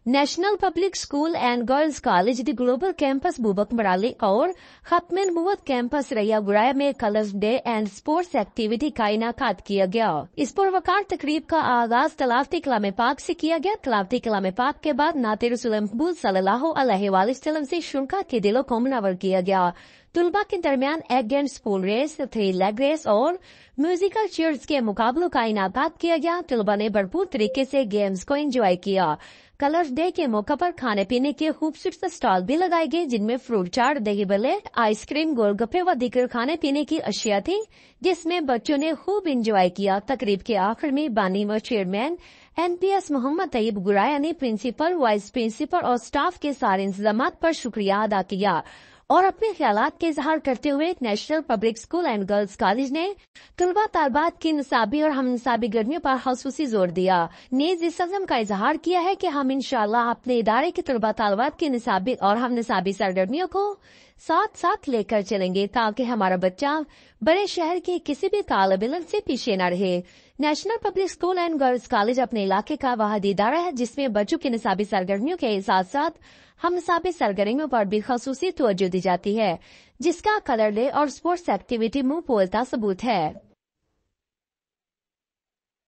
National public school and girls college the global campus بوبک مرالی اور ختم نبوت کیمپس ریا گرایا میں colours day and sports activity کا انعقاد کیا گیا۔ اس پروقار تقریب کا آغاز تلاوت کلام پاک سے کیا گیا۔ تلاوت کلام پاک کے بعد نعت رسول مقبول صلی اللہ علیہ وآلہ وسلم سے شرکا کے دلوں کو منور کیا گیا۔ طلباء کے درمیان egg and spoon race, 3 leg race اور میوزیکل چیئرز کے مقابلوں کا انعقاد کیا گیا۔ طلباء نے بھرپور طریقے سے گیمز کو انجوائے کیا۔ کلرز ڈے کے موقع پر کھانے پینے کے خوبصورت اسٹال بھی لگائے گئے، جن میں فروٹ چاٹ، دہی بلے، آئس کریم، گول گپے و دیگر کھانے پینے کی اشیاء تھی، جس میں بچوں نے خوب انجوائے کیا۔ تقریب کے آخر میں بانی و چیئرمین NPS محمد طیب گرایا نے پرنسپل، وائس پرنسپل اور سٹاف کے سارے انتظامات پر شکریہ ادا کیا اور اپنے خیالات کے اظہار کرتے ہوئے national public school and girls college نے طلباء طالبات کی نصابی اور ہم نصابی گرمیوں پر خصوصی زور دیا۔ نیز اس عزم کا اظہار کیا ہے کہ ہم انشاءاللہ اپنے ادارے کے طلباء طالبات کی نصابی اور ہم نصابی سرگرمیوں کو ساتھ ساتھ لے کر چلیں گے تاکہ ہمارا بچہ بڑے شہر کے کسی بھی طالب علم سے پیچھے نہ رہے۔ National public school and girls college اپنے علاقے کا واحد ادارہ ہے جس میں بچوں کی نصابی سرگرمیوں کے ساتھ ساتھ ہم نصابی سرگرمیوں پر بھی خصوصی توجہ دی جاتی ہے، جس کا کلر ڈے اور اسپورٹس ایکٹیویٹی منہ بولتا ثبوت ہے۔